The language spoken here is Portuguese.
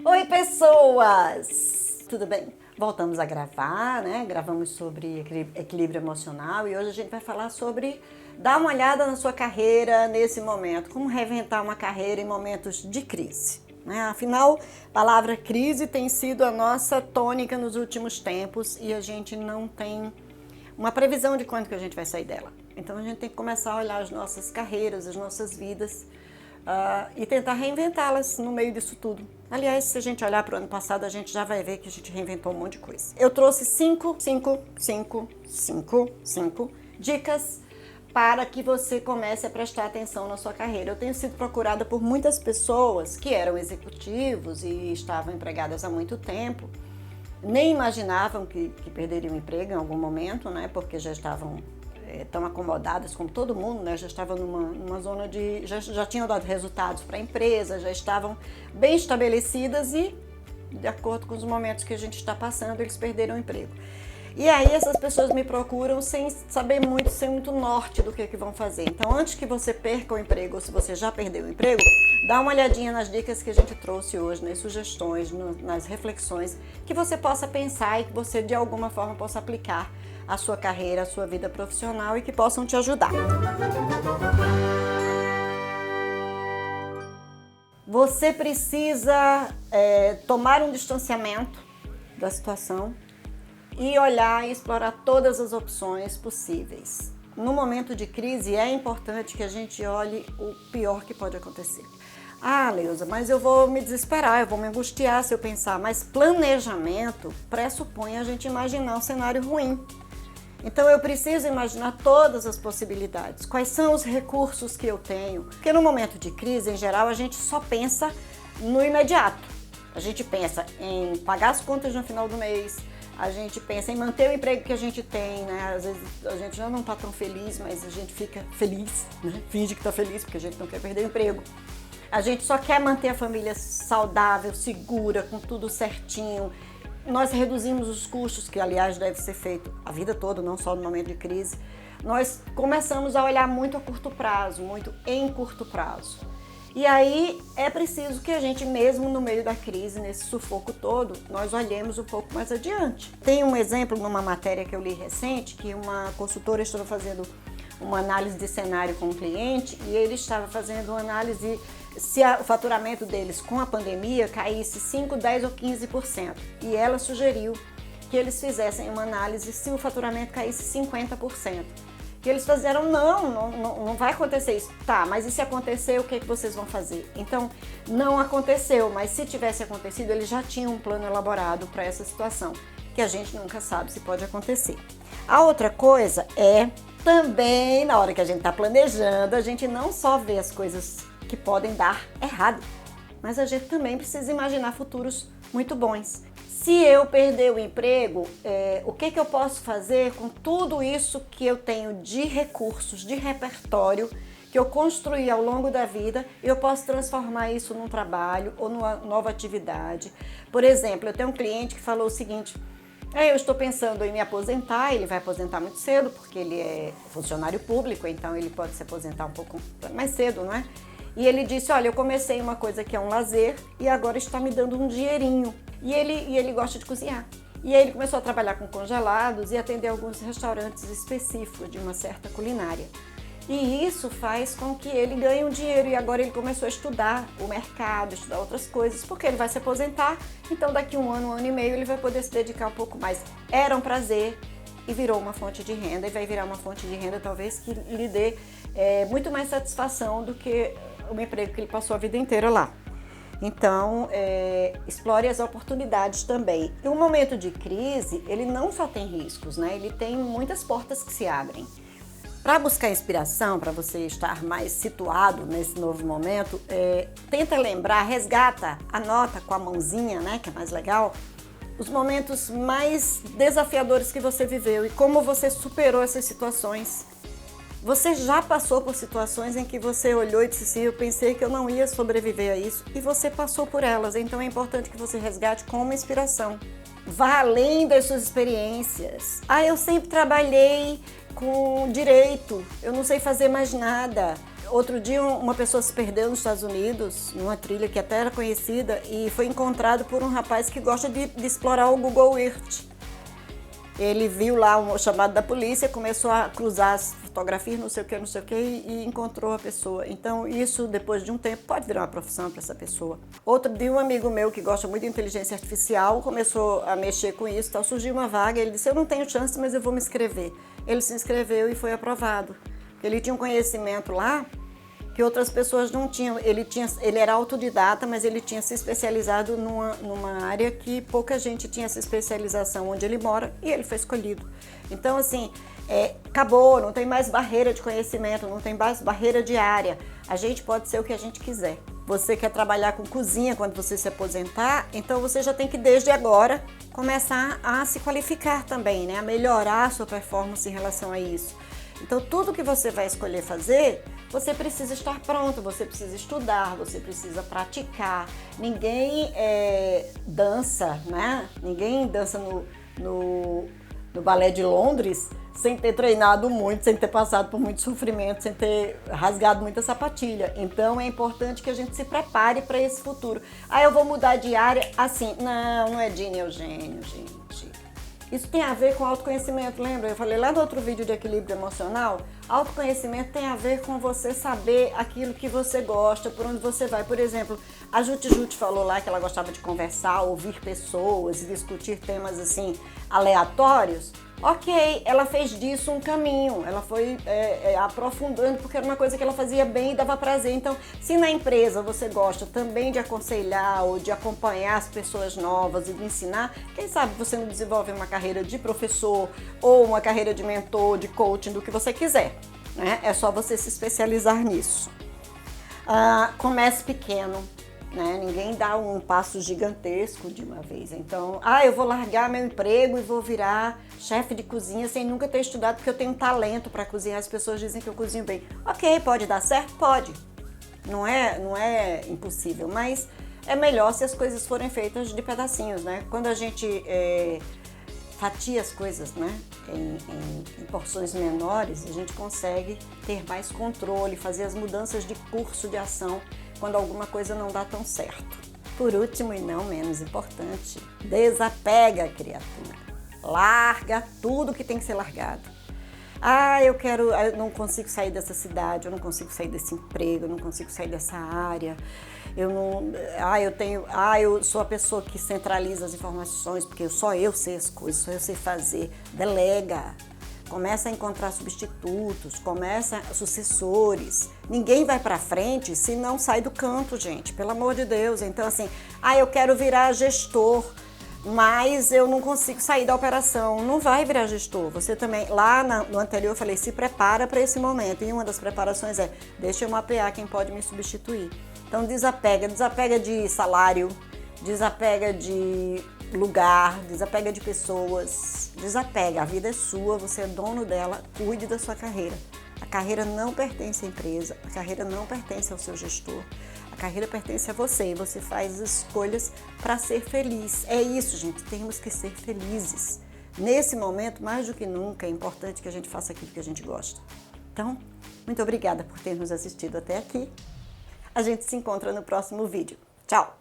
Oi, pessoas! Tudo bem? Voltamos a gravar, né? Gravamos sobre equilíbrio emocional e hoje a gente vai falar sobre dar uma olhada na sua carreira nesse momento, como reinventar uma carreira em momentos de crise. Né? Afinal, a palavra crise tem sido a nossa tônica nos últimos tempos e a gente não tem uma previsão de quando que a gente vai sair dela. Então a gente tem que começar a olhar as nossas carreiras, as nossas vidas e tentar reinventá-las no meio disso tudo. Aliás, se a gente olhar para o ano passado, a gente já vai ver que a gente reinventou um monte de coisa. Eu trouxe 5 dicas para que você comece a prestar atenção na sua carreira. Eu tenho sido procurada por muitas pessoas que eram executivos e estavam empregadas há muito tempo, nem imaginavam que perderiam o emprego em algum momento, né? Porque já estavam tão acomodadas como todo mundo, né? Já estavam numa zona de... Já tinham dado resultados para a empresa, já estavam bem estabelecidas e, de acordo com os momentos que a gente está passando, eles perderam o emprego. E aí essas pessoas me procuram sem saber muito, sem muito norte do que vão fazer. Então, antes que você perca o emprego ou se você já perdeu o emprego, dá uma olhadinha nas dicas que a gente trouxe hoje, nas sugestões, nas reflexões, que você possa pensar e que você de alguma forma possa aplicar à sua carreira, à sua vida profissional e que possam te ajudar. Você precisa tomar um distanciamento da situação e olhar e explorar todas as opções possíveis. No momento de crise é importante que a gente olhe o pior que pode acontecer. Ah, Leusa, mas eu vou me desesperar, eu vou me angustiar se eu pensar. Mas planejamento pressupõe a gente imaginar um cenário ruim. Então eu preciso imaginar todas as possibilidades. Quais são os recursos que eu tenho? Porque no momento de crise, em geral, a gente só pensa no imediato. A gente pensa em pagar as contas no final do mês, a gente pensa em manter o emprego que a gente tem, né? Às vezes a gente já não está tão feliz, mas a gente fica feliz, né? Finge que está feliz porque a gente não quer perder o emprego. A gente só quer manter a família saudável, segura, com tudo certinho. Nós reduzimos os custos, que aliás deve ser feito a vida toda, não só no momento de crise. Nós começamos a olhar muito a curto prazo, muito em curto prazo. E aí é preciso que a gente, mesmo no meio da crise, nesse sufoco todo, nós olhemos um pouco mais adiante. Tem um exemplo numa matéria que eu li recente, que uma consultora estava fazendo uma análise de cenário com um cliente e ele estava fazendo uma análise se o faturamento deles com a pandemia caísse 5, 10 ou 15%. E ela sugeriu que eles fizessem uma análise se o faturamento caísse 50%. E eles fizeram, não vai acontecer isso. Tá, mas e se acontecer, o que vocês vão fazer? Então, não aconteceu, mas se tivesse acontecido, eles já tinham um plano elaborado para essa situação, que a gente nunca sabe se pode acontecer. A outra coisa é também, na hora que a gente está planejando, a gente não só vê as coisas que podem dar errado, mas a gente também precisa imaginar futuros muito bons. Se eu perder o emprego, o que eu posso fazer com tudo isso que eu tenho de recursos, de repertório, que eu construí ao longo da vida, e eu posso transformar isso num trabalho ou numa nova atividade. Por exemplo, eu tenho um cliente que falou o seguinte: eu estou pensando em me aposentar, ele vai aposentar muito cedo, porque ele é funcionário público, então ele pode se aposentar um pouco mais cedo, não é? E ele disse, olha, eu comecei uma coisa que é um lazer e agora está me dando um dinheirinho. E ele gosta de cozinhar. E aí ele começou a trabalhar com congelados e atender alguns restaurantes específicos de uma certa culinária. E isso faz com que ele ganhe um dinheiro e agora ele começou a estudar o mercado, estudar outras coisas, porque ele vai se aposentar, então daqui um ano e meio ele vai poder se dedicar um pouco mais. Era um prazer e virou uma fonte de renda e vai virar uma fonte de renda talvez que lhe dê muito mais satisfação do que o emprego que ele passou a vida inteira lá. Então, explore as oportunidades também. E o momento de crise, ele não só tem riscos, né? Ele tem muitas portas que se abrem. Para buscar inspiração, para você estar mais situado nesse novo momento, tenta lembrar, resgata, anota com a mãozinha, né? Que é mais legal, os momentos mais desafiadores que você viveu e como você superou essas situações. Você já passou por situações em que você olhou e disse assim, eu pensei que eu não ia sobreviver a isso, e você passou por elas, então é importante que você resgate com uma inspiração. Vá além das suas experiências. Eu sempre trabalhei com direito, eu não sei fazer mais nada. Outro dia uma pessoa se perdeu nos Estados Unidos, numa trilha que até era conhecida, e foi encontrado por um rapaz que gosta de explorar o Google Earth. Ele viu lá o chamado da polícia, começou a cruzar as fotografias, não sei o que, e encontrou a pessoa. Então isso, depois de um tempo, pode virar uma profissão para essa pessoa. Outro dia, um amigo meu que gosta muito de inteligência artificial começou a mexer com isso, tal, surgiu uma vaga, ele disse, eu não tenho chance, mas eu vou me inscrever. Ele se inscreveu e foi aprovado. Ele tinha um conhecimento lá que outras pessoas não tinham. Ele era autodidata, mas ele tinha se especializado numa área que pouca gente tinha essa especialização onde ele mora, e ele foi escolhido. Então, assim, acabou, não tem mais barreira de conhecimento, não tem mais barreira de área. A gente pode ser o que a gente quiser. Você quer trabalhar com cozinha quando você se aposentar, então você já tem que, desde agora, começar a se qualificar também, né? A melhorar a sua performance em relação a isso. Então, tudo que você vai escolher fazer, você precisa estar pronto, você precisa estudar, você precisa praticar. Ninguém dança, né? Ninguém dança no balé de Londres sem ter treinado muito, sem ter passado por muito sofrimento, sem ter rasgado muita sapatilha. Então, é importante que a gente se prepare para esse futuro. Eu vou mudar de área assim. Não é Dini Eugênio, gente. Isso tem a ver com autoconhecimento, lembra? Eu falei lá no outro vídeo de equilíbrio emocional, autoconhecimento tem a ver com você saber aquilo que você gosta, por onde você vai. Por exemplo, a Juti falou lá que ela gostava de conversar, ouvir pessoas e discutir temas assim aleatórios. Ok, ela fez disso um caminho, ela foi aprofundando, porque era uma coisa que ela fazia bem e dava prazer. Então, se na empresa você gosta também de aconselhar ou de acompanhar as pessoas novas e de ensinar, quem sabe você não desenvolve uma carreira de professor ou uma carreira de mentor, de coaching, do que você quiser, né? É só você se especializar nisso. Comece pequeno. Né? Ninguém dá um passo gigantesco de uma vez. Então, eu vou largar meu emprego e vou virar chefe de cozinha sem nunca ter estudado, porque eu tenho um talento para cozinhar. As pessoas dizem que eu cozinho bem. Ok, pode dar certo? Pode. Não é impossível, mas é melhor se as coisas forem feitas de pedacinhos, né? Quando a gente fatia as coisas, né, em porções menores, a gente consegue ter mais controle, fazer as mudanças de curso de ação quando alguma coisa não dá tão certo. Por último e não menos importante, desapega, criatura. Larga tudo que tem que ser largado. Eu não consigo sair dessa cidade, eu não consigo sair desse emprego, eu não consigo sair dessa área. Eu sou a pessoa que centraliza as informações, porque só eu sei as coisas, só eu sei fazer. Delega. Começa a encontrar substitutos, sucessores. Ninguém vai pra frente se não sai do canto, gente, pelo amor de Deus. Então, assim, eu quero virar gestor, mas eu não consigo sair da operação. Não vai virar gestor. Você também, lá no anterior eu falei, se prepara para esse momento. E uma das preparações deixa eu mapear quem pode me substituir. Então, desapega de salário, desapega de lugar, desapega de pessoas, desapega, a vida é sua, você é dono dela, cuide da sua carreira. A carreira não pertence à empresa, a carreira não pertence ao seu gestor, a carreira pertence a você e você faz escolhas para ser feliz. É isso, gente, temos que ser felizes. Nesse momento, mais do que nunca, é importante que a gente faça aquilo que a gente gosta. Então, muito obrigada por ter nos assistido até aqui. A gente se encontra no próximo vídeo. Tchau!